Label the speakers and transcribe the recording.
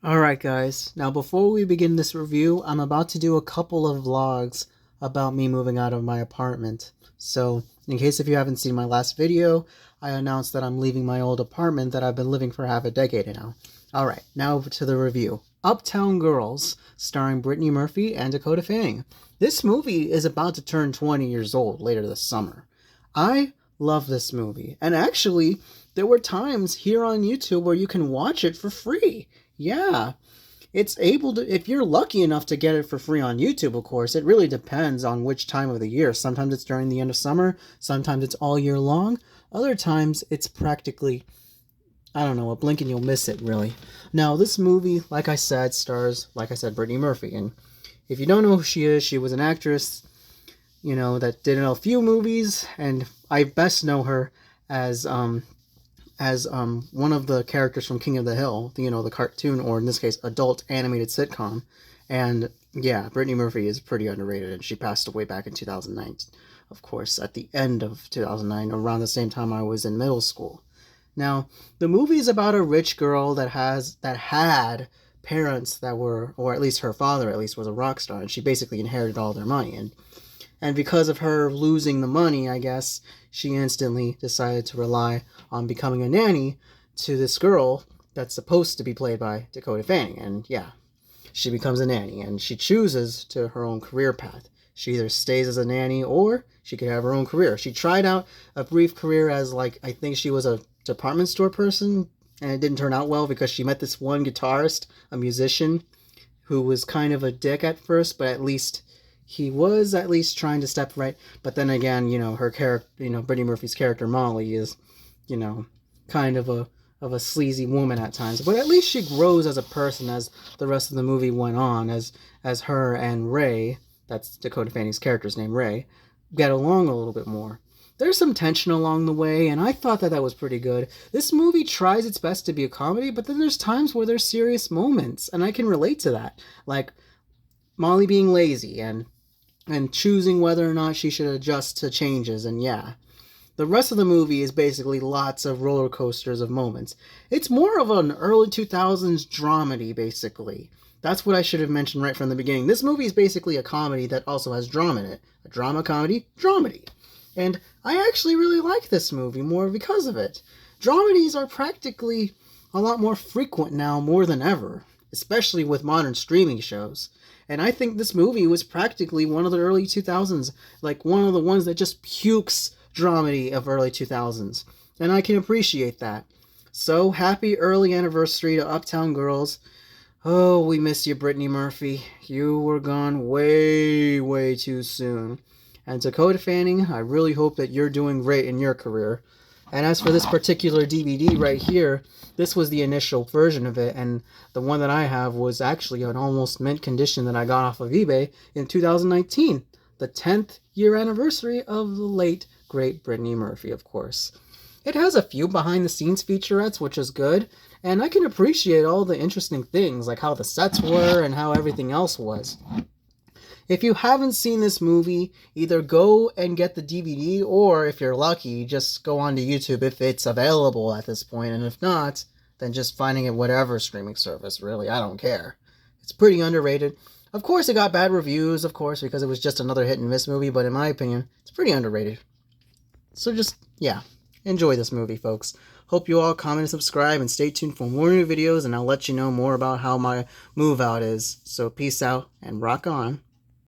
Speaker 1: Alright guys, now before we begin this review, I'm about to do a couple of vlogs about me moving out of my apartment. So, in case if you haven't seen my last video, I announced that I'm leaving my old apartment that I've been living for half a decade now. Alright, now to the review. Uptown Girls, starring Brittany Murphy and Dakota Fanning. This movie is about to turn 20 years old later this summer. I love this movie, and actually, there were times here on YouTube where you can watch it for free. Yeah, it's able to, if you're lucky enough to get it for free on YouTube, of course. It really depends on which time of the year. Sometimes it's during the end of summer, sometimes it's all year long, other times it's practically, I don't know, a blink and you'll miss it, really. Now, this movie, like I said, stars, like I said, Brittany Murphy. And if you don't know who she is, she was an actress, that did a few movies, and I best know her as one of the characters from King of the Hill, the cartoon, or in this case, adult animated sitcom. And yeah, Brittany Murphy is pretty underrated, and she passed away back in 2009, of course, at the end of 2009, around the same time I was in middle school. Now, the movie is about a rich girl that had parents that were, or at least her father at least was a rock star, and she basically inherited all their money. And because of her losing the money, I guess, she instantly decided to rely on becoming a nanny to this girl that's supposed to be played by Dakota Fanning. And yeah, she becomes a nanny, and she chooses to her own career path. She either stays as a nanny or she could have her own career. She tried out a brief career as, I think she was a department store person, and it didn't turn out well because she met this one guitarist, a musician, who was kind of a dick at first, but at least he was at least trying to step right. But then again, her character, Brittany Murphy's character Molly is, kind of a sleazy woman at times. But at least she grows as a person as the rest of the movie went on, as her and Ray, that's Dakota Fanning's character's name, Ray, get along a little bit more. There's some tension along the way, and I thought that was pretty good. This movie tries its best to be a comedy, but then there's times where there's serious moments, and I can relate to that. Like Molly being lazy and choosing whether or not she should adjust to changes, and yeah. The rest of the movie is basically lots of roller coasters of moments. It's more of an early 2000s dramedy, basically. That's what I should have mentioned right from the beginning. This movie is basically a comedy that also has drama in it. A drama comedy, dramedy. And I actually really like this movie more because of it. Dramedies are practically a lot more frequent now, more than ever, especially with modern streaming shows. And I think this movie was practically one of the early 2000s, like one of the ones that just pukes dramedy of early 2000s. And I can appreciate that. So, happy early anniversary to Uptown Girls. Oh, we miss you, Brittany Murphy. You were gone way, way too soon. And Dakota Fanning, I really hope that you're doing great in your career. And as for this particular DVD right here, this was the initial version of it, and the one that I have was actually an almost mint condition that I got off of eBay in 2019, the 10th year anniversary of the late, great Brittany Murphy, of course. It has a few behind-the-scenes featurettes, which is good, and I can appreciate all the interesting things, like how the sets were and how everything else was. If you haven't seen this movie, either go and get the DVD, or if you're lucky, just go onto YouTube if it's available at this point, and if not, then just finding it whatever streaming service, really, I don't care. It's pretty underrated. Of course, it got bad reviews, of course, because it was just another hit-and-miss movie, but in my opinion, it's pretty underrated. So just, yeah, enjoy this movie, folks. Hope you all comment and subscribe, and stay tuned for more new videos, and I'll let you know more about how my move out is. So peace out, and rock on.